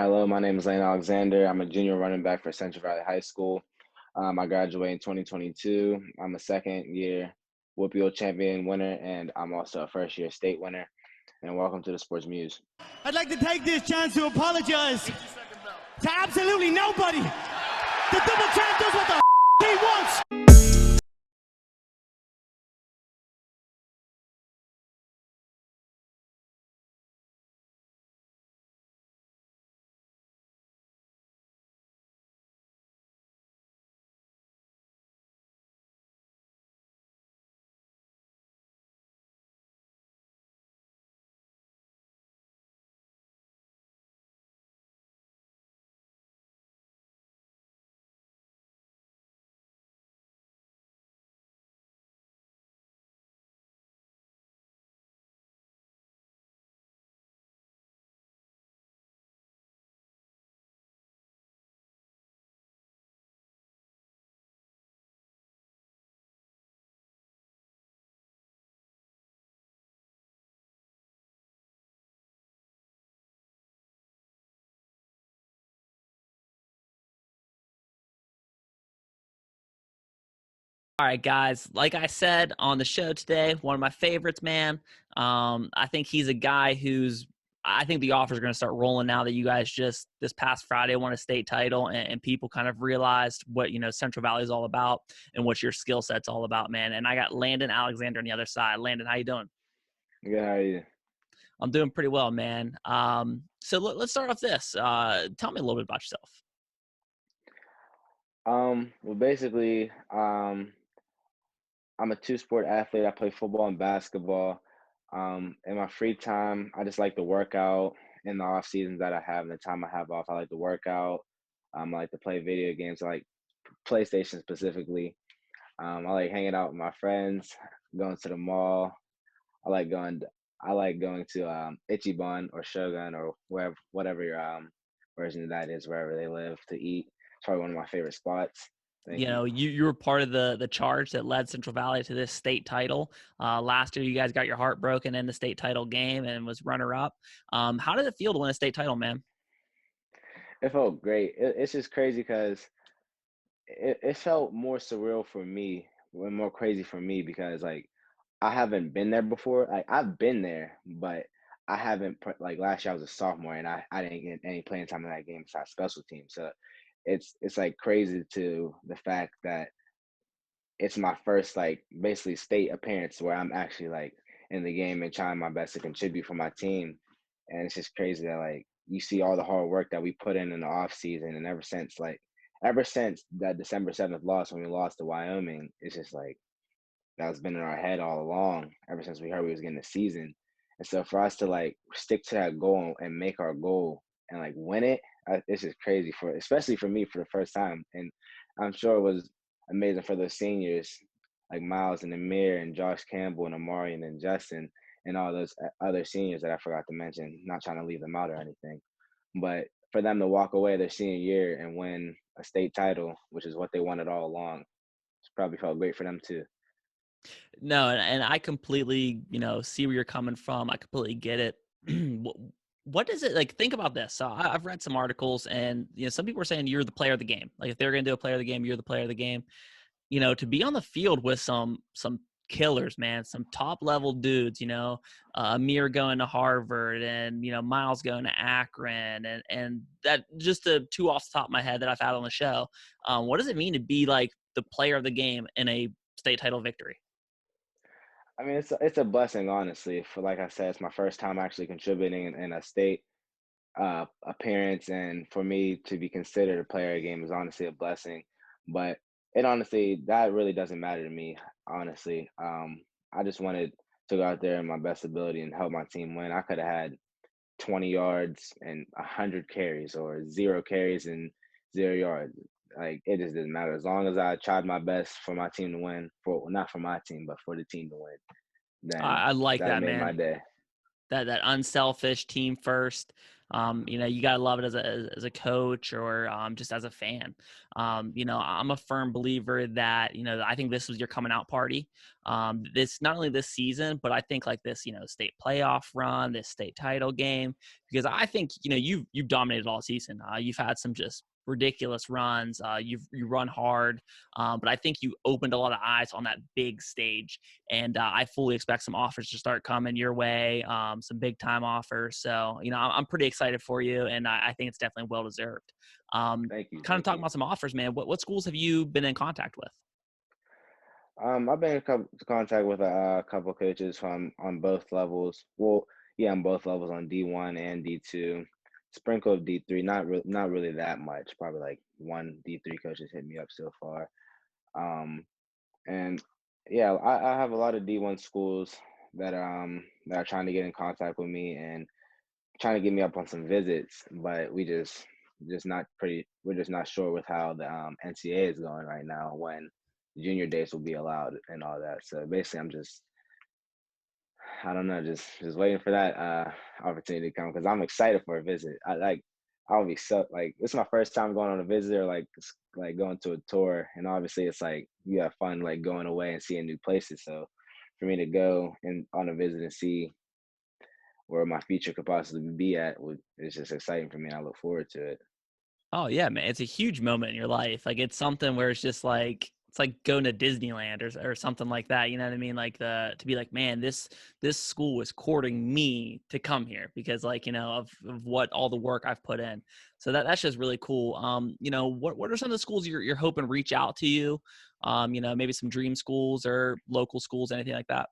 Hello, my name is Landon Alexander. I'm a junior running back for Central Valley High School. I graduated in 2022. I'm a second year WPIAL champion winner, and I'm also a first year state winner. And welcome to the Sports Muse. I'd like to take this chance to apologize to absolutely nobody. The double champ does what the he wants. All right, guys. Like I said on the show today, one of my favorites, man. I think he's a guy I think the offers are going to start rolling now that you guys just this past Friday won a state title and people kind of realized what, Central Valley is all about and what your skill set's all about, man. And I got Landon Alexander on the other side. Landon, how you doing? Good, how are you? I'm doing pretty well, man. So let's start off this. Tell me a little bit about yourself. Well, basically, I'm a two-sport athlete. I play football and basketball. In my free time, I just like to work out. In the off seasons that I have and the time I have off, I like to work out. I like to play video games, I like PlayStation specifically. I like hanging out with my friends, going to the mall. I like going. I like going to Ichiban or Shogun or whatever your version of that is, wherever they live to eat. It's probably one of my favorite spots. Thank you. You were part of the charge that led Central Valley to this state title. Last year, you guys got your heart broken in the state title game and was runner up. How did it feel to win a state title, man? It felt great. It's just crazy because it felt more surreal for me, and more crazy for me because like I haven't been there before. Like I've been there, but I haven't like last year I was a sophomore and I didn't get any playing time in that game besides special teams. So it's like crazy to the fact that it's my first like basically state appearance where I'm actually like in the game and trying my best to contribute for my team. And it's just crazy that like you see all the hard work that we put in the off season, and ever since that December 7th loss when we lost to Wyoming, it's just like that's been in our head all along ever since we heard we was getting the season. And so for us to like stick to that goal and make our goal and like win it, it's just crazy for especially for me for the first time. And I'm sure it was amazing for those seniors like Miles and Amir and Josh Campbell and Amari and then Justin and all those other seniors that I forgot to mention. Not trying to leave them out or anything, but for them to walk away their senior year and win a state title, which is what they wanted all along, it's probably felt great for them too. No, and I completely, see where you're coming from. I completely get it. What is it like? Think about this. So I've read some articles, and some people are saying you're the player of the game. Like if they're going to do a player of the game, you're the player of the game. To be on the field with some killers, man, some top level dudes. Amir going to Harvard, and Miles going to Akron, and that just the two off the top of my head that I've had on the show. What does it mean to be like the player of the game in a state title victory? I mean, it's a blessing, honestly. For like I said, it's my first time actually contributing in a state appearance, and for me to be considered a player of the game is honestly a blessing. But it honestly that really doesn't matter to me. Honestly, I just wanted to go out there in my best ability and help my team win. I could have had 20 yards and 100 carries, or 0 carries and 0 yards. Like it just didn't matter as long as I tried my best for my team to win. For not for my team, but for the team to win, then I like that that, made my man. day. That unselfish team first. You gotta love it as a coach or just as a fan. I'm a firm believer that I think this was your coming out party. This not only this season, but I think like this state playoff run, this state title game, because I think you've dominated all season. You've had some just ridiculous runs. You run hard, but I think you opened a lot of eyes on that big stage, and I fully expect some offers to start coming your way, some big time offers. So I'm pretty excited for you, and I think it's definitely well deserved. Thank you, Kind of thank talking you. about some offers, man. What schools have you been in contact with? I've been in contact with a couple coaches from on both levels. Well, yeah, on both levels, on D1 and D2. Sprinkle of D3, not really that much. Probably like one D3 coach has hit me up so far. Um, and yeah, I have a lot of D1 schools that are trying to get in contact with me and trying to get me up on some visits, but we're just not sure with how the NCAA is going right now when junior days will be allowed and all that. So basically, I don't know, just waiting for that opportunity to come because I'm excited for a visit. I'll be so like it's my first time going on a visit or like going to a tour, and obviously it's like you have fun like going away and seeing new places. So for me to go and on a visit and see where my future could possibly be at it's just exciting for me. And I look forward to it. Oh yeah, man. It's a huge moment in your life. Like it's something where it's just like it's like going to Disneyland or something like that. You know what I mean? Like to be like, man, this school was courting me to come here because like, of what all the work I've put in. So that's just really cool. What are some of the schools you're hoping reach out to you? Maybe some dream schools or local schools, anything like that.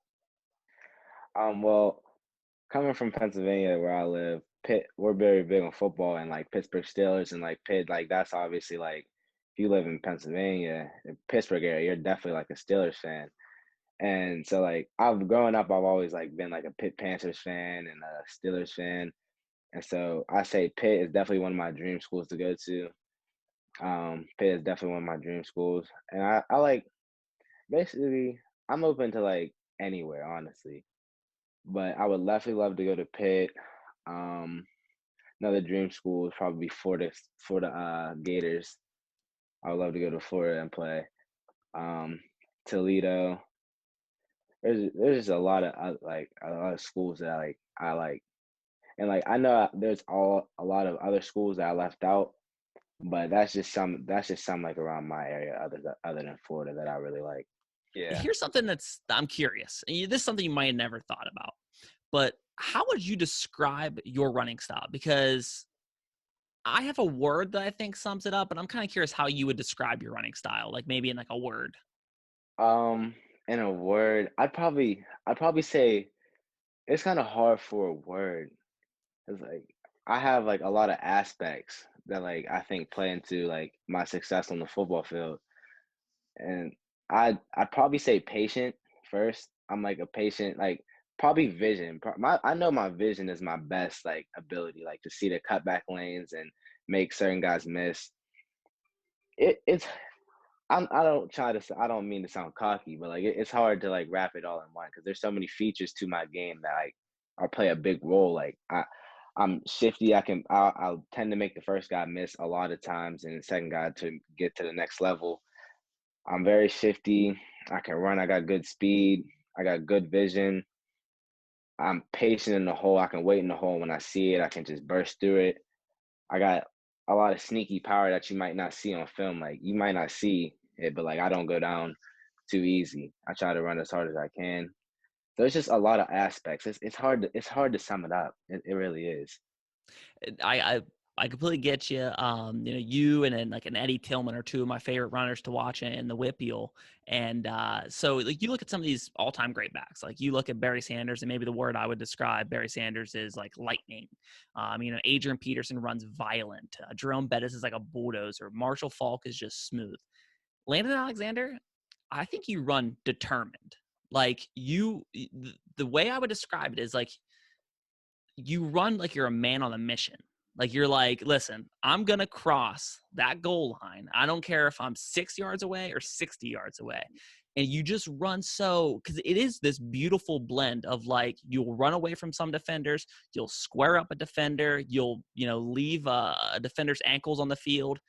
Well, coming from Pennsylvania where I live, Pitt, we're very big on football and like Pittsburgh Steelers and like Pitt, like that's obviously like if you live in Pennsylvania, in Pittsburgh area, you're definitely like a Steelers fan. And so like I've growing up, I've always like been like a Pitt Panthers fan and a Steelers fan. And so I say Pitt is definitely one of my dream schools to go to. Pitt is definitely one of my dream schools. And I like basically I'm open to like anywhere, honestly. But I would definitely love to go to Pitt. Um, Another dream school would probably be Florida Gators. I would love to go to Florida and play. Um, Toledo. There's just a lot of like a lot of schools that I like, and like I know there's a lot of other schools that I left out, but that's just some like around my area other than Florida that I really like. Yeah. Here's something I'm curious. This is something you might have never thought about, but how would you describe your running style? Because I have a word that I think sums it up, and I'm kind of curious how you would describe your running style, like maybe in like a word. Um, in a word, I'd probably say it's kind of hard for a word. It's like I have like a lot of aspects that like I think play into like my success on the football field. And I'd probably say patient first. I'm like a patient, like probably vision. I know my vision is my best like ability, like to see the cutback lanes and make certain guys miss. It's I don't mean to sound cocky, but like it's hard to like wrap it all in one because there's so many features to my game that like I play a big role. Like I'm shifty. I'll tend to make the first guy miss a lot of times and the second guy to get to the next level. I'm very shifty. I can run. I got good speed. I got good vision. I'm patient in the hole. I can wait in the hole. When I see it, I can just burst through it. I got a lot of sneaky power that you might not see on film. Like you might not see it, but like I don't go down too easy. I try to run as hard as I can. So it's just a lot of aspects. It's hard to sum it up. It really is. I completely get you. You and then like an Eddie Tillman are two of my favorite runners to watch in the WPIAL. And so like you look at some of these all-time great backs, like you look at Barry Sanders, and maybe the word I would describe Barry Sanders is like lightning. Adrian Peterson runs violent. Jerome Bettis is like a bulldozer. Marshall Falk is just smooth. Landon Alexander, I think you run determined. Like the way I would describe it is like you run like you're a man on a mission. Like you're like, listen, I'm going to cross that goal line. I don't care if I'm 6 yards away or 60 yards away. and you just run so, because it is this beautiful blend of like, you'll run away from some defenders, you'll square up a defender, you'll, leave a defender's ankles on the field.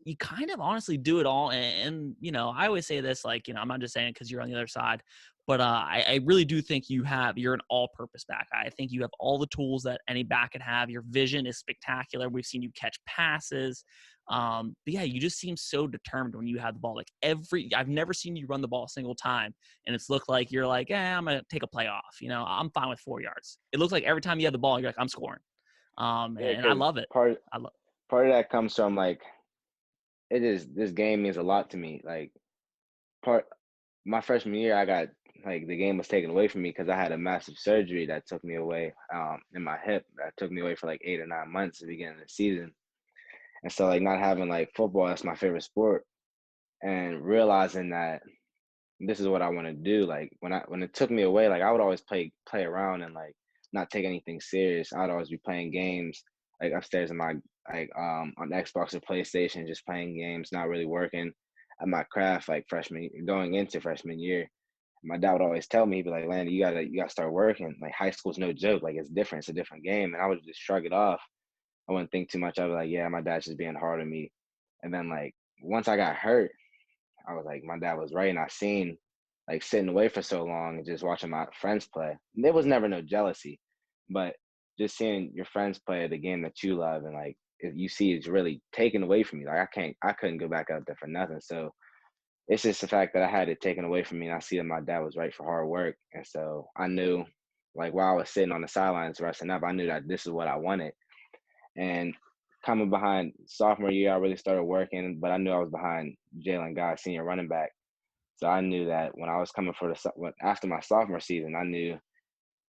You kind of honestly do it all. And I always say this, like, I'm not just saying it because you're on the other side, but I really do think you're an all-purpose back. I think you have all the tools that any back could have. Your vision is spectacular. We've seen you catch passes. But yeah, you just seem so determined when you have the ball. Like I've never seen you run the ball a single time, and it's looked like you're like, I'm gonna take a play off. I'm fine with 4 yards. It looks like every time you have the ball, you're like, I'm scoring. Yeah, And I because love it. part of that comes from like this game means a lot to me. Like part my freshman year, I got like the game was taken away from me because I had a massive surgery that took me away in my hip. That took me away for like 8 or 9 months at the beginning of the season. And so like not having like football, that's my favorite sport, and realizing that this is what I want to do. Like when it took me away, like I would always play around and like not take anything serious. I'd always be playing games like upstairs in my like on Xbox or PlayStation, just playing games, not really working at my craft like going into freshman year. My dad would always tell me, he'd be like, Landon, you gotta start working. Like high school's no joke. Like it's different. It's a different game. And I would just shrug it off. I wouldn't think too much. I was like, yeah, my dad's just being hard on me. And then like once I got hurt, I was like, my dad was right. And I seen like sitting away for so long and just watching my friends play. There was never no jealousy, but just seeing your friends play the game that you love and like if you see it's really taken away from you. Like I couldn't go back out there for nothing. So it's just the fact that I had it taken away from me and I see that my dad was right for hard work. And so I knew like while I was sitting on the sidelines resting up, I knew that this is what I wanted. And coming behind sophomore year, I really started working, but I knew I was behind Jalen Guy, senior running back. So I knew that when I was coming after my sophomore season, I knew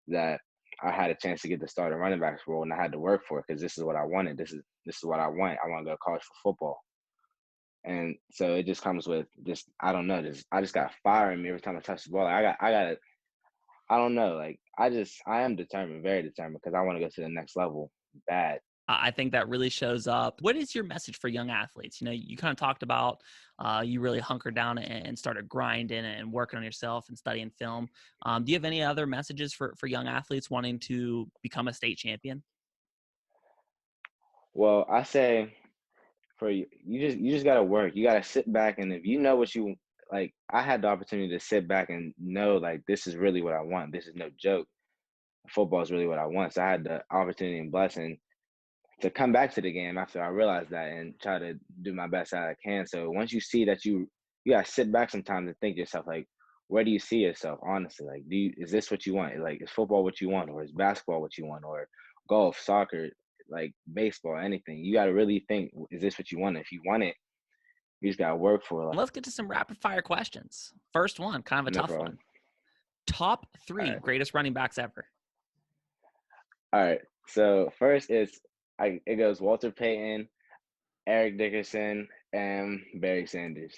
that I had a chance to get the starting running backs role, and I had to work for it because this is what I wanted. This is what I want. I want to go to college for football, and so it just comes with just I don't know. I just got fire in me every time I touch the ball. Like, I got I don't know. Like I am determined, very determined, because I want to go to the next level bad. I think that really shows up. What is your message for young athletes? You kind of talked about you really hunkered down and started grinding and working on yourself and studying film. Do you have any other messages for young athletes wanting to become a state champion? Well, I say for you just gotta work. You gotta sit back, and if you know what you like, I had the opportunity to sit back and know like this is really what I want. This is no joke. Football is really what I want. So I had the opportunity and blessing to come back to the game after I realized that and try to do my best that I can. So once you see that you gotta sit back sometimes and think to yourself like, where do you see yourself honestly? Like, is this what you want? Like, is football what you want, or is basketball what you want, or golf, soccer, like baseball, anything? You gotta really think, is this what you want? If you want it, you just gotta work for it. Like, Let's get to some rapid fire questions. First one, kind of a no tough problem. one. Top All 3 right. greatest running backs ever. All right. So first it goes Walter Payton, Eric Dickerson, and Barry Sanders.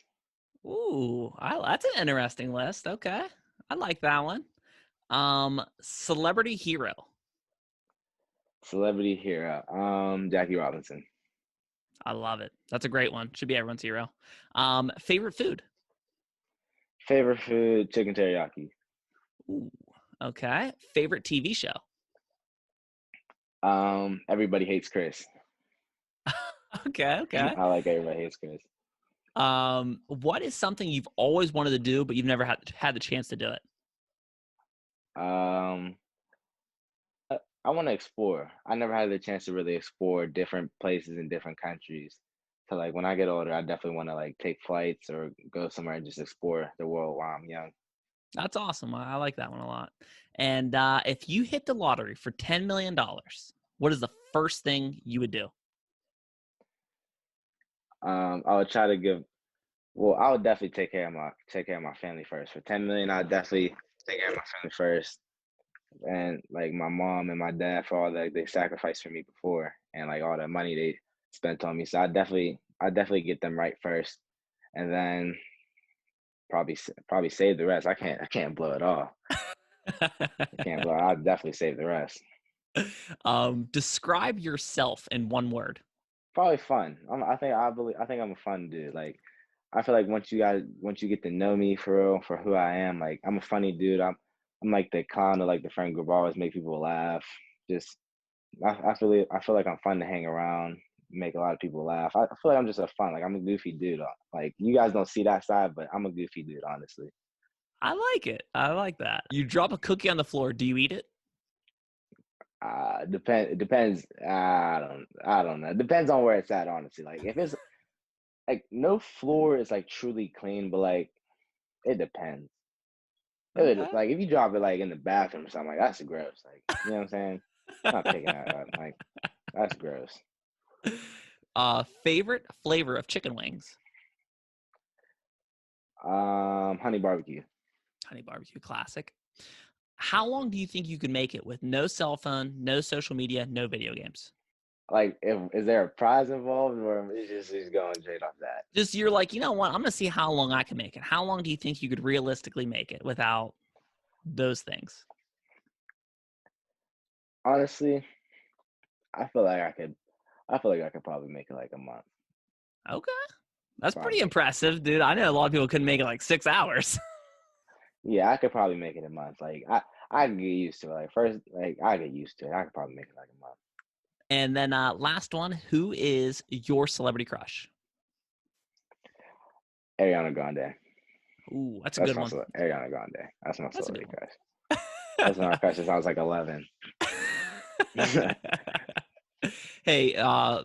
Ooh, that's an interesting list. Okay, I like that one. Celebrity hero. Celebrity hero. Jackie Robinson. I love it. That's a great one. Should be everyone's hero. Favorite food. Favorite food, chicken teriyaki. Ooh, okay. Favorite TV show. Everybody hates Chris. Okay. I like Everybody Hates Chris. What is something you've always wanted to do, but you've never had the chance to do it? Um, I want to explore. I never had the chance to really explore different places in different countries. So like when I get older, I definitely want to like take flights or go somewhere and just explore the world while I'm young. That's awesome. I like that one a lot. And if you hit the lottery for $10 million, what is the first thing you would do? I would try to give. Well, I would definitely take care of my family first. For 10 million, I'd definitely take care of my family first, and like my mom and my dad for all that they sacrificed for me before, and like all the money they spent on me. So I definitely get them right first, and then probably save the rest. I can't blow it all. I can't blow it. I'll definitely save the rest. Describe yourself in one word. Probably fun. I think I'm a fun dude. Like I feel like once you get to know me for real, for who I am, like I'm a funny dude. I'm like the clown of like the friend group. I always make people laugh. Just I feel like I'm fun to hang around, make a lot of people laugh. I feel like I'm just a fun, like I'm a goofy dude. Like you guys don't see that side, but I'm a goofy dude, honestly. I like it. I like that. You drop a cookie on the floor. Do you eat it? It depends. I don't know. It depends on where it's at, honestly. Like if it's like no floor is like truly clean, but like it depends. Okay. Like if you drop it like in the bathroom or something, like that's gross. Like you know what I'm saying? I'm not picking that up. Like that's gross. Favorite flavor of chicken wings? Honey barbecue. Honey barbecue, classic. How long do you think you could make it with no cell phone, no social media, no video games? Like, is there a prize involved, or it's just going straight off that? Just you're like, you know what? I'm gonna see how long I can make it. How long do you think you could realistically make it without those things? Honestly, I feel like I could. I feel like I could probably make it like a month. Okay. That's pretty Probably. impressive, dude. I know a lot of people couldn't make it like 6 hours. Yeah, I could probably make it a month. Like I can get used to it. Like first, like I get used to it. I could probably make it like a month. And then last one, who is your celebrity crush? Ariana Grande. Ooh, that's a That's good my one. Ariana Grande. That's my That's a good celebrity crush. one. That's my crush since I was like 11. Hey,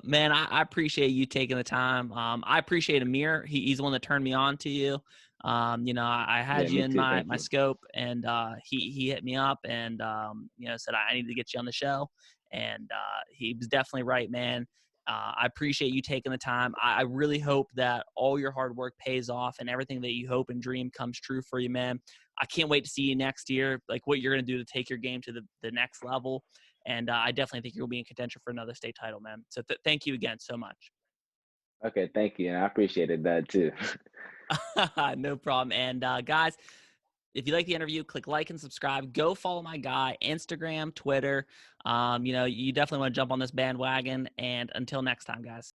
man, I appreciate you taking the time. I appreciate Amir. He's the one that turned me on to you. I had Yeah, you me in too. my Thank you. scope, and he hit me up and said I need to get you on the show, and he was definitely right, man. I appreciate you taking the time. I really hope that all your hard work pays off and everything that you hope and dream comes true for you, man. I can't wait to see you next year, like what you're going to do to take your game to the next level. And I definitely think you'll be in contention for another state title, man. So thank you again so much. Okay, thank you, and I appreciated that too. No problem. And guys, if you like the interview, click like and subscribe. Go follow my guy, Instagram, Twitter. You definitely want to jump on this bandwagon. And until next time, guys.